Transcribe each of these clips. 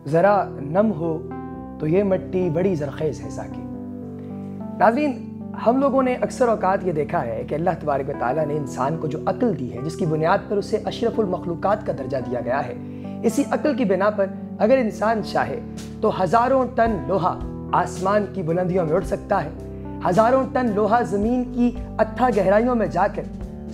ذرا نم ہو تو یہ مٹی بڑی زرخیز ہے ساقی۔ ناظرین، ہم لوگوں نے اکثر اوقات یہ دیکھا ہے کہ اللہ تبارک و تعالیٰ نے انسان کو جو عقل دی ہے، جس کی بنیاد پر اسے اشرف المخلوقات کا درجہ دیا گیا ہے، اسی عقل کی بنا پر اگر انسان چاہے تو ہزاروں ٹن لوہا آسمان کی بلندیوں میں اڑ سکتا ہے، ہزاروں ٹن لوہا زمین کی اتھا گہرائیوں میں جا کر،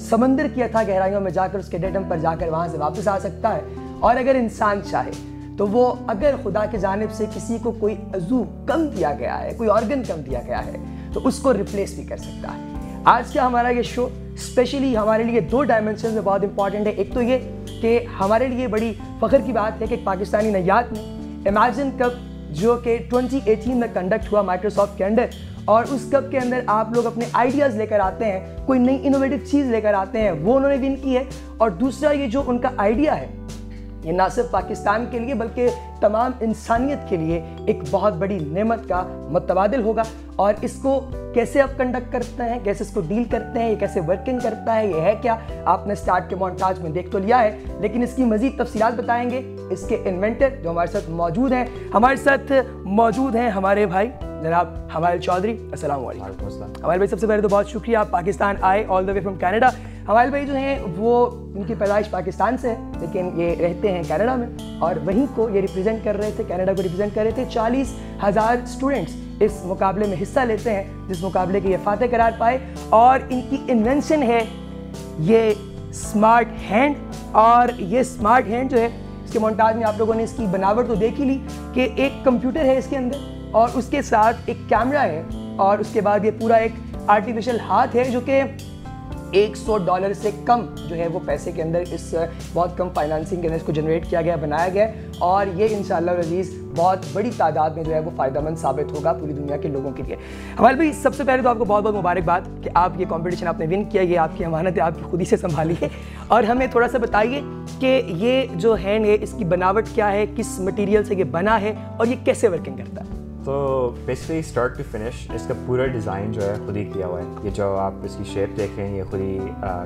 سمندر کی اتھا گہرائیوں میں جا کر، اس کے ڈیٹم پر جا کر وہاں سے واپس آ سکتا ہے، اور اگر انسان چاہے تو وہ اگر خدا کی جانب سے کسی کو کوئی عضو کم دیا گیا ہے، کوئی آرگن کم دیا گیا ہے، تو اس کو ریپلیس بھی کر سکتا ہے۔ آج کا ہمارا یہ شو اسپیشلی ہمارے لیے دو ڈائمنشن میں بہت امپورٹنٹ ہے۔ ایک تو یہ کہ ہمارے لیے بڑی فخر کی بات ہے کہ ایک پاکستانی نیات نے امیجن کپ جو کہ 2018 میں کنڈکٹ ہوا مائکروسافٹ کے انڈر، اور اس کپ کے اندر آپ لوگ اپنے آئیڈیاز لے کر آتے ہیں، کوئی نئی انوویٹو چیز لے کر آتے ہیں، وہ انہوں نے ون کی ہے۔ اور دوسرا یہ جو ان کا آئیڈیا ہے، یہ نہ صرف پاکستان کے لیے بلکہ تمام انسانیت کے لیے ایک بہت بڑی نعمت کا متبادل ہوگا۔ اور اس کو کیسے آپ کنڈکٹ کرتے ہیں، کیسے اس کو ڈیل کرتے ہیں، یہ کیسے ورکنگ کرتا ہے، یہ ہے کیا، آپ نے سٹارٹ کے مونٹاج میں دیکھ تو لیا ہے، لیکن اس کی مزید تفصیلات بتائیں گے اس کے انوینٹر جو ہمارے ساتھ موجود ہیں۔ ہمارے ساتھ موجود ہیں ہمارے بھائی جناب حمائل چودھری۔ السلام علیکم۔ حمائل بھائی، سب سے پہلے تو بہت شکریہ، آپ پاکستان آئے آل دا وے فرام کینیڈا۔ حمائل بھائی جو ہیں وہ ان کی پیدائش پاکستان سے ہے، لیکن یہ رہتے ہیں کینیڈا میں، اور وہیں کو یہ ریپرزینٹ کر رہے تھے، کینیڈا کو ریپرزینٹ کر رہے تھے۔ 40,000 اسٹوڈنٹس اس مقابلے میں حصہ لیتے ہیں، جس مقابلے کے یہ فاتح قرار پائے، اور ان کی انوینشن ہے یہ اسمارٹ ہینڈ۔ اور یہ اسمارٹ ہینڈ جو ہے، اس کے مونٹاج میں آپ لوگوں نے اس کی بناوٹ تو دیکھ ہی لی کہ ایک کمپیوٹر ہے اس کے اندر، اور اس کے ساتھ ایک کیمرہ ہے، اور اس کے بعد یہ پورا ایک آرٹیفیشل ہاتھ ہے جو کہ $100 سے کم جو ہے وہ پیسے کے اندر، اس بہت کم فائنانسنگ کے اندر اس کو جنریٹ کیا گیا، بنایا گیا ہے، اور یہ انشاءاللہ العزیز بہت بڑی تعداد میں جو ہے وہ فائدہ مند ثابت ہوگا پوری دنیا کے لوگوں کے لیے۔ ہمارے بھائی، سب سے پہلے تو آپ کو بہت بہت مبارکباد کہ آپ یہ کمپٹیشن آپ نے ون کیا، یہ آپ کی امانت ہے، آپ کی خود ہی سے سنبھالی ہے۔ اور ہمیں تھوڑا سا بتائیے کہ یہ جو ہینڈ ہے اس کی بناوٹ کیا ہے، کس مٹیریل سے یہ بنا ہے، اور یہ کیسے ورکنگ کرتا ہے؟ تو بیسکلی اسٹارٹ ٹو فنش اس کا پورا ڈیزائن جو ہے خود ہی کیا ہوا ہے۔ یہ جو آپ اس کی شیپ دیکھ رہے ہیں، یہ خود ہی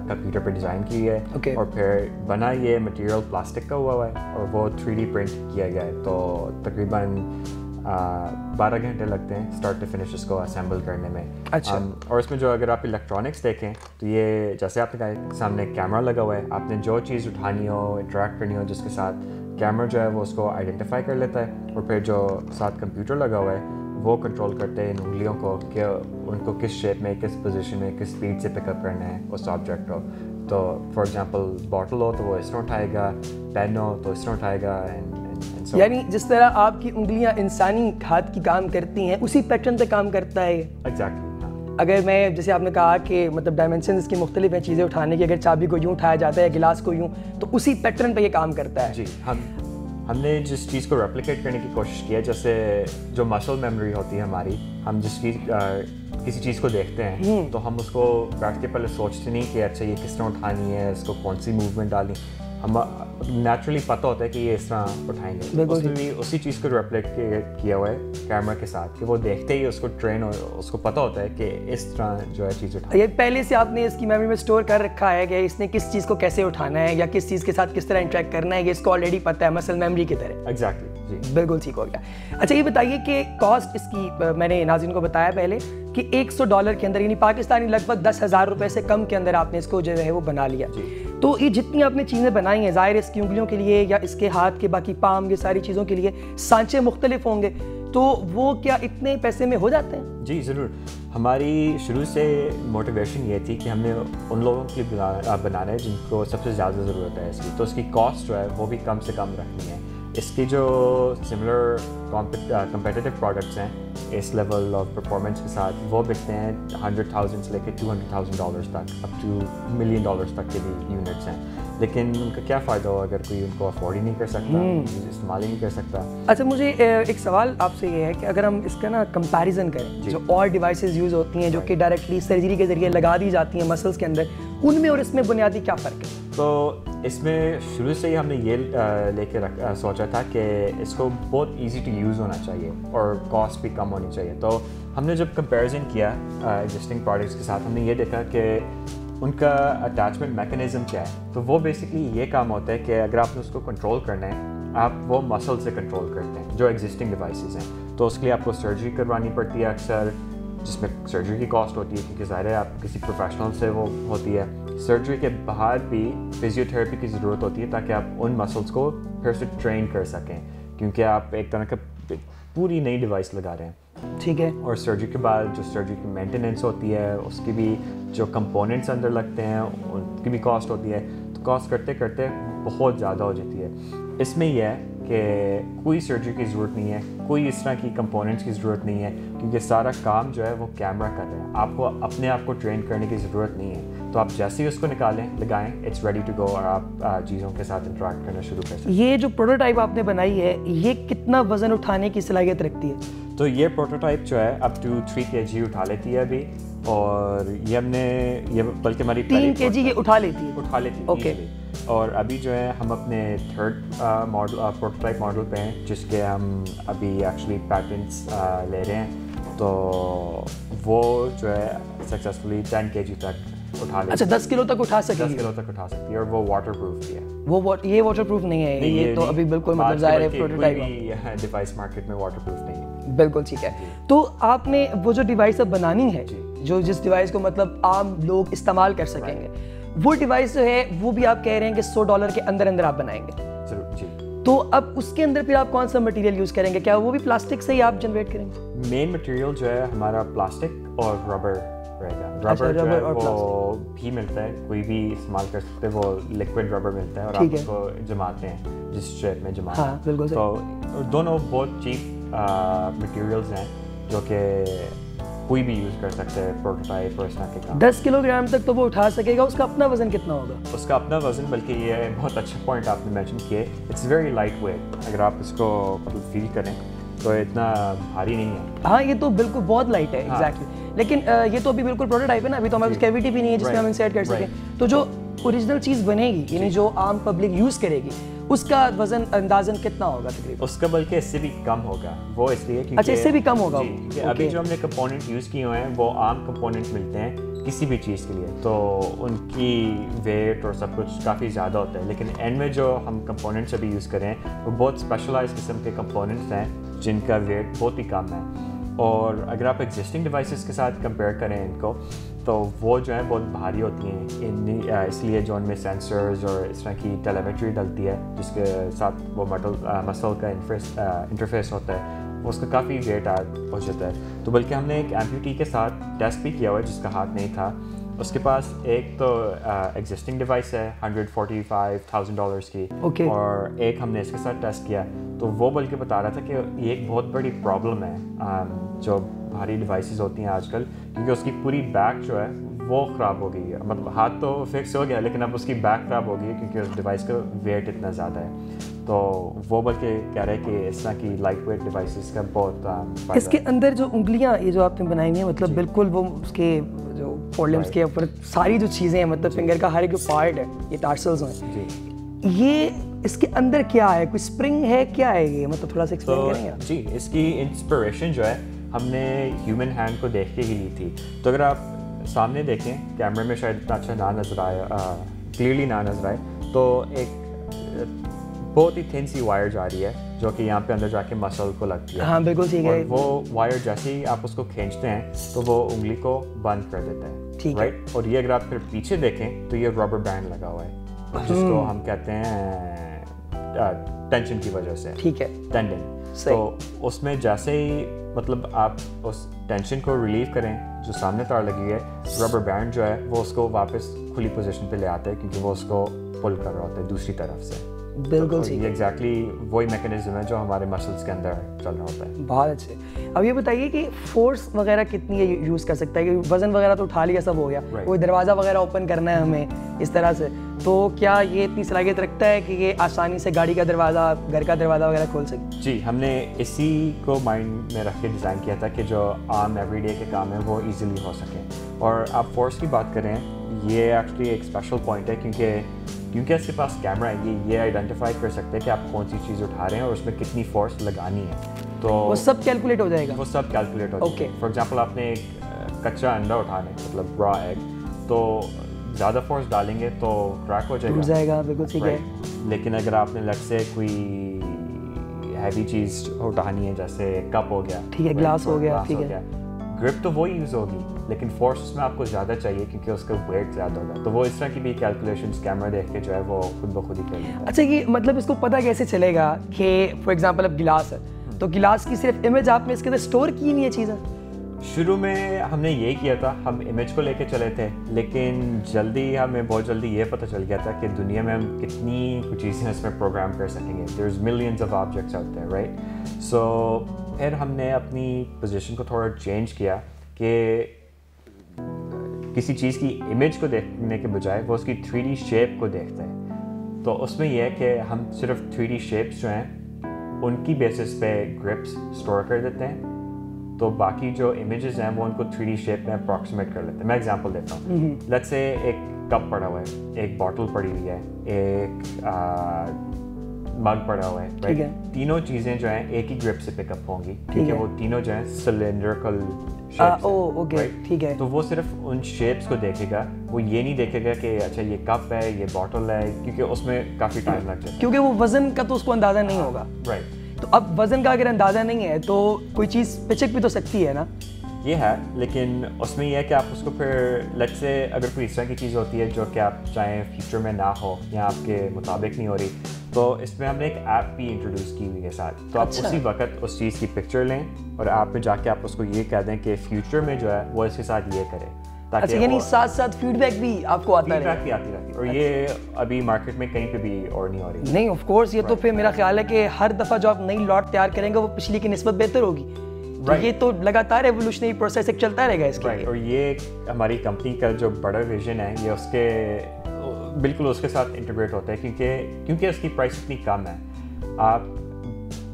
کمپیوٹر پہ ڈیزائن کی ہے، اور پھر بنا یہ مٹیریل پلاسٹک کا ہوا ہے، اور وہ 3D پرنٹ کیا گیا ہے۔ تو تقریباً 12 گھنٹے لگتے ہیں اسٹارٹ ٹو فنش اس کو اسمبل کرنے میں۔ اچھا۔ اور اس میں جو اگر آپ الیکٹرانکس دیکھیں تو یہ جیسے آپ نے کہا سامنے کیمرہ لگا ہوا ہے، آپ نے جو چیز اٹھانی ہو، انٹریکٹ کرنی ہو جس کے ساتھ، کیمرہ جو ہے وہ اس کو آئیڈینٹیفائی کر لیتا ہے، اور پھر جو ساتھ کمپیوٹر لگا ہوا ہے وہ کنٹرول کرتے ہیں ان انگلیوں کو کہ ان کو کس شیپ میں، کس پوزیشن میں، کس اسپیڈ سے پک اپ کرنا ہے اس آبجیکٹ کو۔ تو فار ایگزامپل باٹل ہو تو وہ اس طرح اٹھائے گا، پین ہو تو اس طرح اٹھائے گا۔ یعنی جس طرح آپ کی انگلیاں انسانی ہاتھ کی کام کرتی ہیں اسی پیٹرن پہ کام کرتا ہے یہ؟ ایگزیکٹلی۔ اگر میں جیسے آپ نے کہا کہ مطلب ڈائمنشن اس کی مختلف ہیں چیزیں اٹھانے کی، اگر چابی کو یوں اٹھایا جاتا ہے یا گلاس کو یوں، تو اسی پیٹرن پہ یہ کام کرتا ہے؟ جی، ہم نے جس چیز کو ریپلیکیٹ کرنے کی کوشش کی ہے، جیسے جو مسل میموری ہوتی ہے ہماری، ہم جس چیز کسی چیز کو دیکھتے ہیں تو ہم اس کو بیٹھ کے پہلے سوچتے نہیں کہ اچھا یہ کس طرح اٹھانی ہے، اس کو کون سی موومنٹ ڈالنی، ہم نیچرلی پتہ ہوتا ہے کہ یہ اس طرح اٹھائیں گے۔ اس میں بھی اسی چیز کو ریپلیکیٹ کیا ہوا ہے کیمرہ کے ساتھ، کہ وہ دیکھتے ہی اس کو ٹرین، اس کو پتہ ہوتا ہے کہ اس طرح جو ہے چیز اٹھانی ہے۔ یہ پہلے سے آپ نے اس کی میموری میں اسٹور کر رکھا ہے کہ اس نے کس چیز کو کیسے اٹھانا ہے یا کس چیز کے ساتھ کس طرح انٹریکٹ کرنا ہے، یہ اس کو آلریڈی پتہ ہے، مسل میموری کی طرح۔ ایگزیکٹلی، جی بالکل ٹھیک ہو گیا۔ اچھا یہ بتائیے کہ کاسٹ اس کی، میں نے ناظرین کو بتایا پہلے کہ $100 کے اندر، یعنی پاکستانی لگ بھگ 10,000 روپے سے کم کے اندر آپ نے اس کو جو ہے وہ بنا لیا۔ تو یہ جتنی آپ نے چیزیں بنائی ہیں، ظاہر اس کی انگلیوں کے لیے یا اس کے ہاتھ کے باقی پام، یہ ساری چیزوں کے لیے سانچے مختلف ہوں گے، تو وہ کیا اتنے پیسے میں ہو جاتے ہیں؟ جی ضرور۔ ہماری شروع سے موٹیویشن یہ تھی کہ ہم نے ان لوگوں کے لیے بنانا ہے جن کو سب سے زیادہ ضرورت ہے اس کی، تو اس کی کاسٹ جو ہے وہ بھی کم سے کم رکھنی ہے۔ اس کی جو سملر کمپیٹیٹیو پروڈکٹس ہیں اس لیول آف پرفارمنس کے ساتھ، وہ بکتے ہیں $100,000 سے لے کے $200,000 تک، اپ ٹو $1 million تک کے بھی یونٹس ہیں۔ لیکن ان کا کیا فائدہ ہو اگر کوئی ان کو افورڈ ہی نہیں کر سکتا، استعمال ہی نہیں کر سکتا۔ اچھا مجھے ایک سوال آپ سے یہ ہے کہ اگر ہم اس کا نا کمپیریزن کریں، جو اور ڈیوائسز یوز ہوتی ہیں جو کہ ڈائریکٹلی سرجری کے ذریعے لگا دی جاتی ہیں مسلس کے اندر، ان میں اور اس میں بنیادی کیا فرق ہے؟ تو اس میں شروع سے ہی ہم نے یہ لے کے سوچا تھا کہ اس کو بہت ایزی ٹو یوز ہونا چاہیے اور کاسٹ بھی کم ہونی چاہیے۔ تو ہم نے جب کمپیریزن کیا ایگزسٹنگ پروڈکٹس کے ساتھ، ہم نے یہ دیکھا کہ ان کا اٹیچمنٹ میکنزم کیا ہے. تو وہ بیسکلی یہ کام ہوتا ہے کہ اگر آپ نے اس کو کنٹرول کرنا ہے آپ وہ مسل سے کنٹرول کرتے ہیں جو ایگزسٹنگ ڈیوائسز ہیں. تو اس کے لیے آپ کو سرجری کروانی پڑتی ہے اکثر, جس میں سرجری کی کاسٹ ہوتی ہے کیونکہ ظاہر ہے آپ کسی پروفیشنل سے وہ ہوتی ہے. سرجری کے بعد بھی فزیو تھراپی کی ضرورت ہوتی ہے تاکہ آپ ان مسلس کو پھر سے ٹرین کر سکیں, کیونکہ آپ ایک طرح کا پوری نئی ڈیوائس لگا رہے ہیں. ٹھیک ہے. اور سرجری کے بعد جو سرجری کی مینٹیننس ہوتی ہے اس کی بھی جو کمپوننٹس اندر لگتے ہیں ان کی بھی کاسٹ ہوتی ہے. تو کاسٹ کرتے کرتے بہت زیادہ ہو جاتی ہے. اس میں یہ ہے کہ کوئی سرجری کی ضرورت نہیں ہے, کوئی اس طرح کی کمپوننٹس کی ضرورت نہیں ہے, کیونکہ سارا کام جو ہے وہ کیمرہ کر رہے ہیں. آپ کو اپنے آپ کو ٹرین کرنے کی ضرورت نہیں ہے. تو آپ جیسے ہی اس کو نکالیں لگائیں اٹس ریڈی ٹو گو, اور آپ چیزوں کے ساتھ انٹریکٹ کرنا شروع کر سکتے ہیں. یہ جو پروٹوٹائپ آپ نے بنائی ہے یہ کتنا وزن اٹھانے کی صلاحیت رکھتی ہے؟ تو یہ پروٹوٹائپ جو ہے اپ ٹو 3 kg اٹھا لیتی ہے ابھی, اور یہ ہم نے یہ بلکہ ہماری 3 kg یہ اٹھا لیتی ہے. اوکے. اور ابھی جو ہے ہم اپنے 3rd ماڈل پروٹوٹائپ ماڈل پہ ہیں جس کے ہم ابھی ایکچولی پیٹنٹس لے رہے ہیں. تو وہ جو ہے سکسیزفلی 10 kg تک اٹھا لیتی ہے. اچھا 10 کلو تک اٹھا سکتی ہے؟ 10 کلو تک اٹھا سکتی ہے, اور وہ واٹر پروف بھی ہے. یہ واٹر پروف نہیں ہے, یہ تو ابھی بالکل مطلب ظاہر ہے پروٹوٹائپ ہے, ڈیوائس مارکیٹ میں واٹر پروف نہیں ہے. بالکل ٹھیک ہے. تو آپ نے وہ جو ڈیوائس اب بنانی ہے, جو جس ڈیوائس کو مطلب عام لوگ استعمال کر سکیں گے, وہ ڈیوائس جو ہے وہ بھی آپ کہہ رہے ہیں کہ $100 کے اندر اندر آپ بنائیں گے. ضرور جی. تو اب اس کے اندر پھر آپ کون سا مٹیریل یوز کریں گے؟ کیا وہ بھی پلاسٹک سے ہی آپ جنریٹ کریں گے؟ مین مٹیریل جو ہے ہمارا پلاسٹک اور ربر رہے گا. ربر جو ہے وہ بھی ملتا ہے, کوئی بھی استعمال کر سکتے ہیں, وہ لیکوڈ ربر ملتا ہے اور آپ اس کو جماتے ہیں جس شیپ میں جماتے ہیں. بالکل. تو دونوں بہت چیپ مٹیریلز ہیں جو کہ کوئی بھی یوز کر سکتے ہیں پروٹوٹائپ اور اس طرح کے کام. 10 کلو گرام تک تو وہ اٹھا سکے گا. اس کا اپنا وزن کتنا ہوگا؟ اس کا اپنا وزن, بلکہ یہ بہت اچھا پوائنٹ آپ نے مینشن کیے, اٹس ویری لائٹ ویٹ. اگر آپ اس کو مطلب فیل کریں تو اتنا بھاری نہیں ہے. ہاں یہ تو بالکل بہت لائٹ ہے. ایگزیکٹلی. لیکن یہ تو ابھی بالکل پروٹوٹائپ ہے نا, ابھی تو ہمارے پاس کیویٹی بھی نہیں ہے جس میں ہم انسرٹ کر سکیں. تو جو اوریجنل چیز بنے گی یعنی جو عام پبلک یوز کرے گی اس کا وزن اندازاً کتنا ہوگا تقریباً؟ اس کا بلکہ اس سے بھی کم ہوگا. وہ اس لیے اچھا اس سے بھی کم ہوگا. ابھی جو ہم نے کمپوننٹ یوز کیے ہوئے ہیں وہ عام کمپوننٹ ملتے ہیں کسی بھی چیز کے لیے, تو ان کی ویٹ اور سب کچھ کافی زیادہ ہوتا ہے. لیکن اینڈ میں جو ہم کمپوننٹس ابھی یوز کریں وہ بہت اسپیشلائز قسم کے کمپوننٹس ہیں جن کا ویٹ بہت ہی کم ہے. اور اگر آپ ایگزسٹنگ ڈیوائسز کے ساتھ کمپیئر کریں ان کو تو وہ جو ہیں بہت بھاری ہوتی ہیں. اس لیے جو ان میں سینسرز اور اس طرح کی ٹیلیمیٹری ڈلتی ہے جس کے ساتھ وہ مسل کا انٹرفیس ہوتا ہے, وہ اس کا کافی ویٹ ہو جاتا ہے. تو بلکہ ہم نے ایک ایمپیوٹی کے ساتھ ٹیسٹ بھی کیا ہوا ہے جس کا ہاتھ نہیں تھا. اس کے پاس ایک تو ایگزسٹنگ ڈیوائس ہے $145,000 کی, اور ایک ہم نے اس کے ساتھ ٹیسٹ کیا. تو وہ بلکہ بتا رہا تھا کہ یہ ایک بہت بڑی پرابلم ہے جو بھاری ڈیوائسز ہوتی ہیں آج کل, کیونکہ اس کی پوری بیک جو ہے وہ خراب ہو گئی ہے. مطلب ہاتھ تو فکس ہو گیا لیکن اب اس کی بیک خراب ہو گئی ہے کیونکہ اس ڈیوائس کا ویٹ اتنا زیادہ ہے. تو وہ بلکہ کہہ رہے کہ اس طرح کی لائٹ ویٹ ڈیوائسز کا بہت اس کے اندر جو انگلیاں یہ جو آپ نے بنائی ہیں مطلب بالکل وہ اس کے جو فورلمس کے اوپر ساری جو چیزیں ہیں مطلب فنگر کا ہر ایک پارٹ ہے, یہ ٹارسلز ہیں, یہ اس کے اندر کیا ہے؟ کوئی اسپرنگ ہے, کیا ہے یہ؟ مطلب تھوڑا سا ایکسپلین کریں گے؟ جی اس کی انسپریشن جو ہے ہم نے ہیومن ہینڈ کو دیکھ کے ہی لی تھی. تو اگر آپ سامنے دیکھیں کیمرے میں شاید اتنا اچھا نہ نظر آئے, کلیئرلی نہ نظر آئے, تو ایک بہت ہی تھن سی وائر جا رہی ہے جو کہ یہاں پہ اندر جا کے مسل کو لگتی ہے. ہاں بالکل ٹھیک ہے. وہ وائر جیسے ہی آپ اس کو کھینچتے ہیں تو وہ انگلی کو بند کر دیتا ہے, رائٹ. اور یہ اگر آپ پھر پیچھے دیکھیں تو یہ ربر بینڈ لگا ہوا ہے جس کو ہم کہتے ہیں ٹینشن کی وجہ سے, ٹھیک ہے, ٹینڈن. تو اس میں جیسے ہی مطلب آپ اس ٹینشن کو ریلیو کریں جو سامنے تار لگی ہے, ربر بینڈ جو ہے وہ اس کو واپس کھلی پوزیشن پہ لے آتا ہے کیونکہ وہ اس کو پل کر رہا ہوتا ہے دوسری طرف سے. بالکل یہ ایگزیکٹلی وہی میکینزم ہے جو ہمارے مسلس کے اندر چل رہا ہوتا ہے. بہت اچھے. اب یہ بتائیے کہ فورس وغیرہ کتنی ہے یوز کر سکتا ہے؟ کہ وزن وغیرہ تو اٹھا لیا, سب ہو گیا, کوئی دروازہ وغیرہ اوپن کرنا ہے ہمیں اس طرح سے, تو کیا یہ اتنی صلاحیت رکھتا ہے کہ یہ آسانی سے گاڑی کا دروازہ, گھر کا دروازہ وغیرہ کھول سکے؟ جی ہم نے اسی کو مائنڈ میں رکھ کے ڈیزائن کیا تھا کہ جو عام ایوری ڈے کے کام ہیں وہ ایزیلی ہو سکیں. اور آپ فورس کی بات کریں, یہ ایکچولی ایک اسپیشل پوائنٹ ہے کیونکہ اس کے پاس کیمرہ ہے, یہ آئیڈینٹیفائی کر سکتے ہیں کہ آپ کون سی چیز اٹھا رہے ہیں اور اس میں کتنی فورس لگانی ہے. تو وہ سب کیلکولیٹ ہو جائے گا. وہ سب کیلکولیٹ ہو جائے گا. فار ایگزامپل آپ نے ایک کچا انڈا اٹھانا ہے, مطلب را ایگ, تو زیادہ فورس ڈالیں گے تو کریک ہو ٹوٹ جائے گا. بالکل ٹھیک ہے. لیکن اگر آپ نے لگ سے کوئی ہیوی چیز اٹھانی ہے جیسے کپ ہو گیا, ٹھیک ہے, گلاس ہو گیا, ٹھیک ہے, گرپ تو وہی یوز ہوگی لیکن فورس اس میں آپ کو زیادہ چاہیے کیونکہ اس کا ویٹ زیادہ ہوگا. تو وہ اس طرح کی بھی کیلکولیشنز کیمرہ دیکھ کے جو ہے وہ خود بخود ہی کریں گے. اچھا یہ مطلب اس کو پتہ کیسے چلے گا کہ فار ایگزامپل اب گلاس ہے تو گلاس کی صرف امیج آپ نے اس کے اندر اسٹور کی نہیں ہے چیزیں؟ شروع میں ہم نے یہی کیا تھا, ہم امیج کو لے کے چلے تھے, لیکن ہمیں بہت جلدی یہ پتہ چل گیا تھا کہ دنیا میں ہم کتنی کچھ چیزیں اس میں پروگرام کر سکیں گے. There is millions of objects out there, right. So پھر ہم نے اپنی پوزیشن کو تھوڑا چینج کیا کہ کسی چیز کی امیج کو دیکھنے کے بجائے وہ اس کی 3D شیپ کو دیکھتے ہیں. تو اس میں یہ ہے کہ ہم صرف 3D شیپس جو ہیں ان کی بیسس پہ گرپس اسٹور کر دیتے ہیں, تو باقی جو امیجز ہیں وہ ان کو 3D شیپ میں اپروکسیمیٹ کر لیتے ہیں. میں ایگزامپل دیتا ہوں. لیٹس سے ایک کپ پڑا ہوا ہے, ایک باٹل پڑی ہوئی ہے, ایک مگ پڑا ہوا ہے, تینوں چیزیں جو ہیں ایک ہی گرپ سے پک اپ ہوں گی, ٹھیک ہے. وہ تینوں جو ہیں سلینڈریکل ٹھیک ہے. تو وہ صرف ان شیپس کو دیکھے گا, وہ یہ نہیں دیکھے گا کہ اچھا یہ کپ ہے, یہ باٹل ہے, کیونکہ اس میں کافی ٹائم لگ جاتا ہے, کیونکہ وہ وزن کا تو اس کو اندازہ نہیں ہوگا. رائٹ. تو اب وزن کا اگر اندازہ نہیں ہے تو کوئی چیز پچک بھی تو سکتی ہے نا. یہ ہے, لیکن اس میں یہ ہے کہ آپ اس کو پھر لیٹ سے اگر کوئی اس طرح کی چیز ہوتی ہے جو کہ آپ چاہیں فیوچر میں نہ ہو یا آپ کے مطابق نہیں ہو رہی, تو اس میں ہم نے ایک ایپ بھی انٹروڈیوس کی ہوئی ہے ساتھ. تو آپ اسی وقت اس چیز کی پکچر لیں اور ایپ میں جا کے آپ اس کو یہ کہہ دیں کہ فیوچر میں جو ہے وہ اس کے ساتھ یہ کرے. اچھا, یعنی ساتھ ساتھ فیڈ بیک بھی آپ کو آتا ہے. فیڈ بیک بھی آتی رہتی ہے, اور یہ ابھی مارکیٹ میں کہیں پہ بھی اور نہیں ہو رہی. نہیں آف کورس, یہ تو پھر میرا خیال ہے کہ ہر دفعہ جو آپ نئی لاٹ تیار کریں گے وہ پچھلی کی نسبت بہتر ہوگی. یہ تو لگاتار ایوولوشنری پروسیس ایک چلتا رہے گا اس کے. اور یہ ہماری کمپنی کا جو بڑا ویژن ہے یہ اس کے بالکل اس کے ساتھ انٹیگریٹ ہوتا ہے, کیونکہ اس کی پرائس اتنی کم ہے. آپ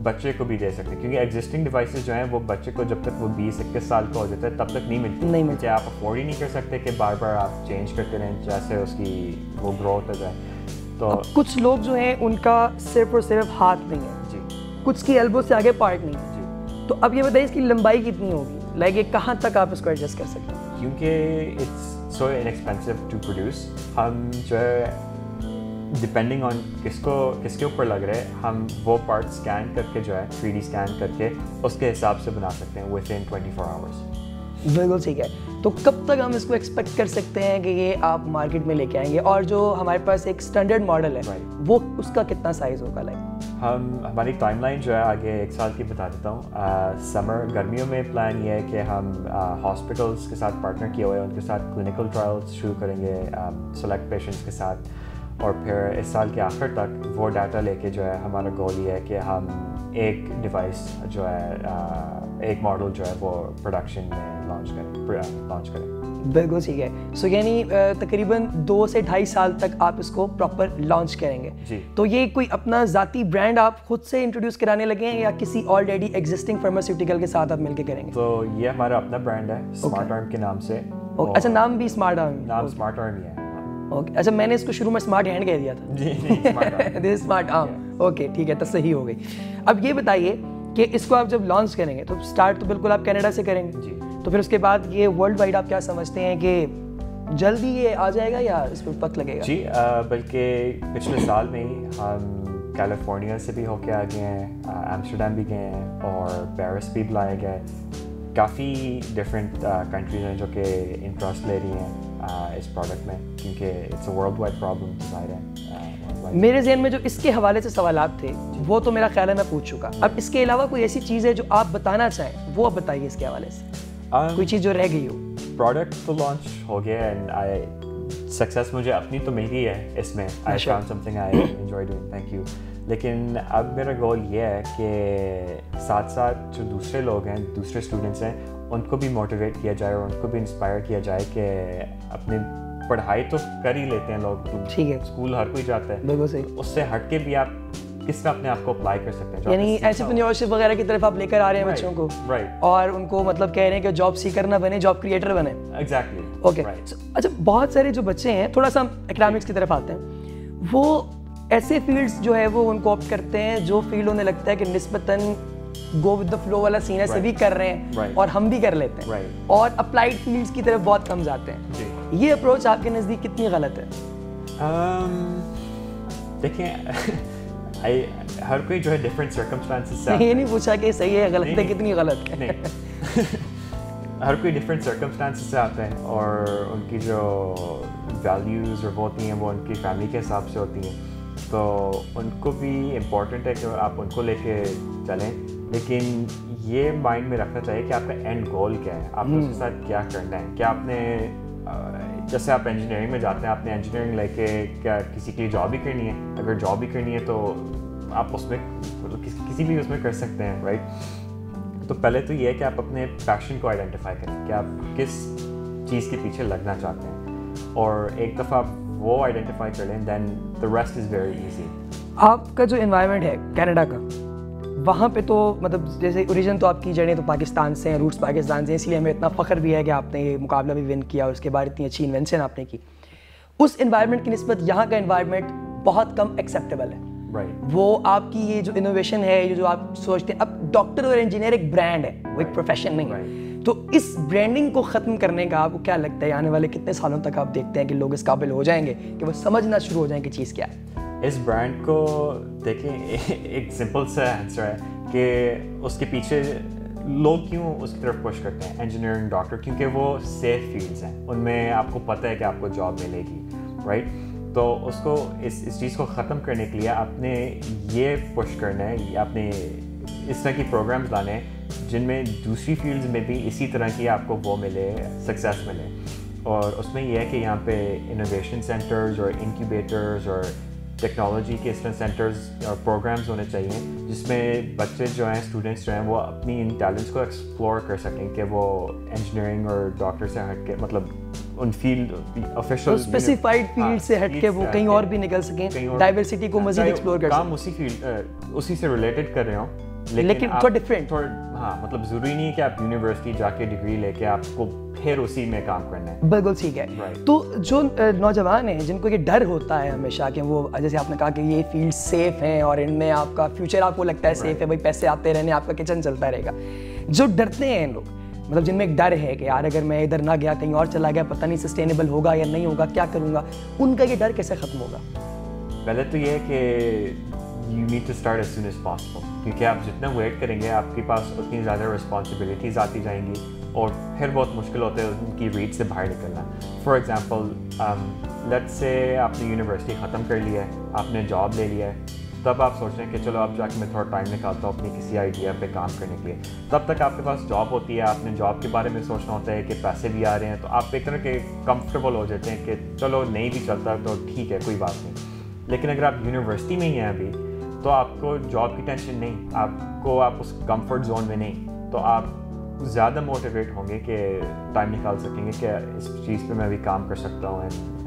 بچے کو بھی دے سکتے ہیں, کیونکہ ایگزسٹنگ ڈیوائسز جو ہیں وہ بچے کو جب تک وہ 20-21 سال کا ہو جاتا ہے تب تک نہیں ملتی. آپ افورڈ ہی نہیں کر سکتے کہ بار بار آپ چینج کرتے رہیں جیسے اس کی وہ گروتھ ہو جائے. تو کچھ لوگ جو ہیں ان کا صرف اور صرف ہاتھ نہیں ہے, جی, کچھ کی ایلبو سے آگے پارٹ نہیں ہے. جی. تو اب یہ بتائیے اس کی لمبائی کتنی ہوگی, لائک یہ کہاں تک آپ اس کو ایڈجسٹ کر سکتے ہیں؟ کیونکہ اٹس سو انیکسپینسو ٹو پروڈیوس, ہم جو ہے ڈپینڈنگ آن کس کے اوپر لگ رہے ہم وہ پارٹ اسکین کر کے جو ہے 3D اسکین کر کے اس کے حساب سے بنا سکتے ہیں ود ان 24 آورس. بالکل ٹھیک ہے. تو کب تک ہم اس کو ایکسپیکٹ کر سکتے ہیں کہ یہ آپ مارکیٹ میں لے کے آئیں گے, اور جو ہمارے پاس ایک اسٹینڈرڈ ماڈل ہے وہ اس کا کتنا سائز ہوگا؟ لائک ہماری ٹائم لائن جو ہے آگے 1 سال کی بتا دیتا ہوں. سمر گرمیوں میں پلان یہ ہے کہ ہم ہاسپٹلس کے ساتھ پارٹنر کیے ہوئے ہیں, ان کے ساتھ کلینکل ٹرائلس شروع کریں گے سلیکٹ پیشنٹس کے ساتھ, اور پھر اس سال کے آخر تک وہ ڈاٹا لے کے جو ہے ہمارا گول یہ ہے کہ ہم ایک ڈیوائس جو ہے ایک ماڈل جو ہے وہ پروڈکشن میں لانچ کریں. بالکل ٹھیک ہے. سو یعنی تقریباً 2 سے 2.5 سال تک آپ اس کو پراپر لانچ کریں گے. جی. تو یہ کوئی اپنا ذاتی برانڈ آپ خود سے انٹروڈیوس کرانے لگے ہیں یا کسی آلریڈی ایگزسٹنگ فارماسیوٹیکل کے ساتھ آپ مل کے کریں گے؟ تو یہ ہمارا اپنا برانڈ ہے اسمارٹ آرم کے نام سے. اچھا, نام بھی اسمارٹ آرم؟ نام اسمارٹ آرم ہی ہے. اوکے. اچھا, میں نے اس کو شروع میں اسمارٹ ہینڈ کہہ دیا تھا. جی, اسمارٹ آرم. اوکے ٹھیک ہے, تو صحیح ہو گئی. اب یہ بتائیے کہ اس کو آپ جب لانچ کریں گے تو اسٹارٹ تو بالکل آپ کینیڈا سے کریں گے. جی. تو پھر اس کے بعد یہ ورلڈ وائڈ آپ کیا سمجھتے ہیں کہ جلدی یہ آ جائے گا یا اس پہ وقت لگے گا؟ جی, بلکہ پچھلے سال میں ہی ہم کیلیفورنیا سے بھی ہو کے آ گئے ہیں, ایمسٹرڈیم بھی گئے ہیں, اور پیرس بھی بلائے گئے. کافی ڈفرینٹ کنٹریز ہیں جو کہ انٹرسٹ لے رہی ہیں اس پروڈکٹ میں, کیونکہ it's a worldwide problem. ظاہر ہے میرے ذہن میں جو اس کے حوالے سے سوالات تھے وہ تو میرا خیال ہے میں پوچھ چکا. اب اس کے علاوہ کوئی ایسی چیز ہے جو آپ بتانا چاہیں وہ آپ بتائیے اس کے حوالے سے, کوئی چیز جو رہ گئی ہو. پروڈکٹ تو لانچ ہو گیا اینڈ سکسیس مجھے اپنی تو مل گئی ہے اس میں. I found some thing I enjoy doing, thank you. لیکن اب میرا گول یہ ہے کہ ساتھ ساتھ جو دوسرے لوگ ہیں, دوسرے اسٹوڈنٹس ہیں, ان کو بھی موٹیویٹ کیا جائے اور ان کو بھی انسپائر کیا جائے کہ اپنے پڑھائی تو کر ہی لیتے ہیں لوگ, ٹھیک ہے, اسکول ہر کوئی جاتا ہے, بالکل صحیح, اس سے ہٹ کے بھی آپ کس طرح اپنے آپ کو اپلائی کر سکتے ہیں. یعنی انٹرپرینیورشپ وغیرہ کی طرف آپ لے کر آ رہے ہیں بچوں کو, اور ان کو مطلب کہہ رہے ہیں کہ جاب سیکر نہ بنے, جاب کریٹر بنے. ایگزیکٹلی. اوکے. اچھا, بہت سارے جو بچے ہیں, تھوڑا سا اکنامکس کی طرف آتے ہیں, وہ ایسے فیلڈس جو ہے وہ ان کو آپٹ کرتے ہیں جو فیلڈ انہیں لگتا ہے کہ نسبتاً گو ود دا فلو والا سین ہے, سبھی کر رہے ہیں اور ہم بھی کر لیتے ہیں, اور اپلائیڈ فیلڈس کی طرف بہت کم جاتے ہیں. یہ اپروچ آپ کے نزدیک کتنی غلط ہے؟ دیکھیں ہر کوئی جو ہے ڈفرینٹ سرکمسٹانسز سے، یہ نہیں پوچھا کہ صحیح ہے غلط ہے، کتنی غلط ہے. نہیں ہر کوئی ڈفرینٹ سرکمسٹانسز سے آتے ہیں اور ان کی جو ویلیوز اور وہ ہوتی ہیں وہ ان کی فیملی کے حساب سے ہوتی ہیں، تو ان کو بھی امپورٹنٹ ہے کہ آپ ان کو لے کے چلیں، لیکن یہ مائنڈ میں رکھنا چاہیے کہ آپ کا اینڈ گول کیا ہے، آپ کو اس کے ساتھ کیا کرنا ہے. کیا آپ نے جیسے آپ انجینئرنگ میں جاتے ہیں، آپ نے انجینئرنگ لے کے کیا کسی کے لیے جاب ہی کرنی ہے؟ اگر جاب ہی کرنی ہے تو آپ اس میں کسی بھی اس میں کر سکتے ہیں، رائٹ؟ تو پہلے تو یہ ہے کہ آپ اپنے پیشن کو آئیڈینٹیفائی کریں کہ آپ کس چیز کے پیچھے لگنا چاہتے ہیں، اور ایک دفعہ آپ وہ آئیڈینٹیفائی کر لیں then the rest is very easy. آپ کا جو انوائرمنٹ ہے کینیڈا کا، وہاں پہ تو مطلب جیسے اوریجن تو آپ کی جڑیں تو پاکستان سے ہیں، روٹس پاکستان سے ہیں، اس لیے ہمیں اتنا فخر بھی ہے کہ آپ نے یہ مقابلہ بھی ون کیا اور اس کے بعد اتنی اچھی انوینشن آپ نے کی. اس انوائرمنٹ کی نسبت یہاں کا انوائرمنٹ بہت کم ایکسیپٹیبل ہے. وہ آپ کی یہ جو انوویشن ہے، یہ جو آپ سوچتے ہیں، اب ڈاکٹر اور انجینئر ایک برانڈ ہے، وہ ایک پروفیشن نہیں ہے. تو اس برانڈنگ کو ختم کرنے کا آپ کو کیا لگتا ہے آنے والے کتنے سالوں تک آپ دیکھتے ہیں کہ لوگ اس قابل ہو جائیں گے کہ وہ سمجھنا شروع ہو جائیں کہ چیز کیا ہے؟ اس برانڈ کو دیکھیں، ایک سمپل سا آنسر ہے کہ اس کے پیچھے لوگ کیوں اس کی طرف پش کرتے ہیں انجینئرنگ، ڈاکٹر، کیونکہ وہ سیف فیلڈز ہیں، ان میں آپ کو پتہ ہے کہ آپ کو جاب ملے گی، رائٹ؟ تو اس کو اس چیز کو ختم کرنے کے لیے آپ نے یہ پش کرنا ہے، آپ نے اس طرح کی پروگرامز لانے ہیں جن میں دوسری فیلڈز میں بھی اسی طرح کی آپ کو وہ ملے، سکسیس ملے. اور اس میں یہ ہے کہ یہاں پہ انوویشن سینٹرز اور انکیوبیٹرز اور ٹیکنالوجی کے اس طرح سینٹرز اور پروگرامز ہونے چاہیے جس میں بچے جو ہیں، اسٹوڈنٹس جو ہیں، وہ اپنی ان ٹیلنٹس کو ایکسپلور کر سکیں کہ وہ انجینئرنگ اور ڈاکٹر سے ہٹ کے، مطلب in field official specified field سے ہٹ کے وہ کہیں اور بھی نکل سکیں، ڈائیورسٹی کو مزید ایکسپلور کر سکیں، کام اسی فیلڈ اسی سے ریلیٹڈ کر رہے ہوں، لیکن تھوڑا ڈفرینٹ. ہاں، مطلب ضروری نہیں ہے کہ آپ یونیورسٹی جا کے ڈگری لے کے آپ کو پھر اسی میں کام کرنا ہے. بالکل ٹھیک ہے. تو جو نوجوان ہیں جن کو یہ ڈر ہوتا ہے ہمیشہ کہ وہ، جیسے آپ نے کہا کہ یہ فیلڈ سیف ہیں اور ان میں آپ کا فیوچر آپ کو لگتا ہے سیف ہے، بھائی پیسے آتے رہنے، آپ کا کچن چلتا رہے گا، جو ڈرتے ہیں لوگ، مطلب جن میں ایک ڈر ہے کہ یار اگر میں ادھر نہ گیا کہیں اور چلا گیا پتہ نہیں سسٹینیبل ہوگا یا نہیں ہوگا، کیا کروں گا، ان کا یہ ڈر کیسے ختم ہوگا؟ پہلے تو یہ ہے کہ you need to start as soon as possible، کیونکہ آپ جتنا ویٹ کریں گے آپ کے پاس اتنی زیادہ رسپانسبلٹیز آتی جائیں گی اور پھر بہت مشکل ہوتا ہے ان کی ریٹ سے باہر نکلنا. فار ایگزامپل لیٹس سے آپ نے یونیورسٹی ختم کر لیا ہے، آپ نے جاب لے لیا ہے، تب آپ سوچ رہے ہیں کہ چلو اب جا کے میں تھوڑا ٹائم نکالتا ہوں اپنی کسی آئیڈیا پہ کام کرنے کے لیے. تب تک آپ کے پاس جاب ہوتی ہے، آپ نے جاب کے بارے میں سوچنا ہوتا ہے کہ پیسے بھی آ رہے ہیں، تو آپ ایک طرح کے کمفرٹیبل ہو جاتے ہیں کہ چلو نہیں بھی چلتا تو ٹھیک ہے، کوئی بات نہیں. لیکن اگر آپ یونیورسٹی میں ہی ہیں ابھی تو آپ کو جاب کی ٹینشن نہیں، آپ اس کمفرٹ زون میں نہیں، تو آپ زیادہ موٹیویٹ ہوں گے کہ ٹائم نکال سکیں گے کہ اس چیز پہ میں بھی کام کر سکتا ہوں.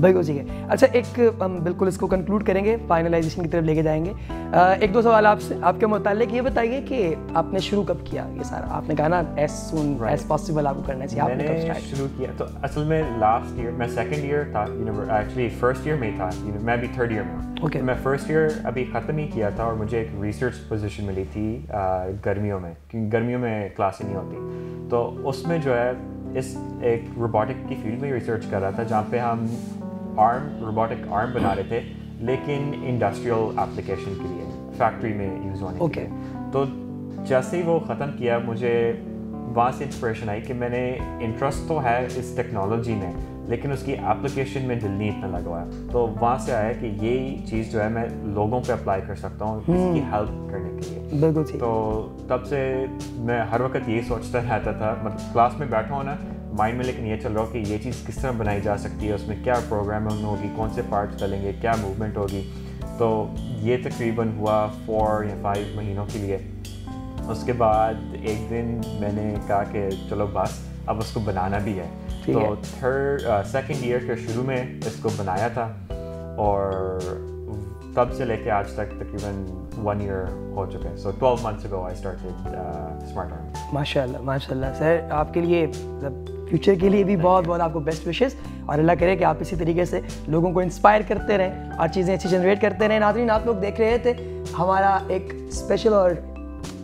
بالکل ٹھیک ہے. اچھا، ایک ہم بالکل اس کو کنکلوڈ کریں گے، فائنلائزیشن کی طرف لے کے جائیں گے. ایک دو سوال آپ سے، آپ کے متعلق یہ بتائیے کہ آپ نے شروع کب کیا یہ سارا؟ آپ نے کہا نا ایز سون ایز پاسبل آپ کو کرنا چاہیے، آپ نے کب اسٹارٹ شروع کیا؟ تو اصل میں لاسٹ ایئر، میں سیکنڈ ایئر تھا، ایکچولی فرسٹ ایئر میں تھا، میں بھی تھرڈ ایئر میں ہوں. میں فرسٹ ایئر ابھی ختم ہی کیا تھا اور مجھے ایک ریسرچ پوزیشن ملی تھی گرمیوں میں، کیونکہ گرمیوں میں کلاسیں نہیں ہوتی. تو اس میں جو ہے اس ایک روبوٹک کی فیلڈ میں ریسرچ کر رہا تھا جہاں پہ ہم روبوٹک آرم بنا رہے تھے لیکن انڈسٹریل اپلیکیشن کے لیے، فیکٹری میں یوز ہونے کے لیے. تو جیسے ہی وہ ختم کیا مجھے وہاں سے انسپریشن آئی کہ میں نے انٹرسٹ تو ہے اس ٹیکنالوجی میں لیکن اس کی اپلیکیشن میں دل نہیں اتنا لگا ہوا. تو وہاں سے آیا کہ یہی چیز جو ہے میں لوگوں پہ اپلائی کر سکتا ہوں اس کی ہیلپ کرنے کے لیے. بالکل. تو تب سے میں ہر وقت یہی سوچتا رہتا تھا، مطلب کلاس میں بیٹھا ہوں نا مائنڈ میں، لیکن یہ چل رہا ہو کہ یہ چیز کس طرح بنائی جا سکتی ہے، اس میں کیا پروگرامنگ ہوگی، کون سے پارٹس چلیں گے، کیا موومنٹ ہوگی. تو یہ تقریباً ہوا 4 یا 5 مہینوں کے لیے. اس کے بعد ایک دن میں نے کہا کہ چلو بس اب اس کو بنانا بھی ہے. تو سیکنڈ ایئر کے شروع میں اس کو بنایا تھا اور تب سے لے کے آج تک تقریباً 1 ایئر ہو چکا ہے. سو 12 months ago I started Smart Arm. ماشاء اللہ ماشاء اللہ. سر آپ کے لیے فیوچر کے لیے بھی بہت بہت آپ کو بیسٹ وشز، اور اللہ کرے کہ آپ اسی طریقے سے لوگوں کو انسپائر کرتے رہیں اور چیزیں اچھی جنریٹ کرتے رہیں. ناظرین، آپ لوگ دیکھ رہے تھے ہمارا ایک اسپیشل اور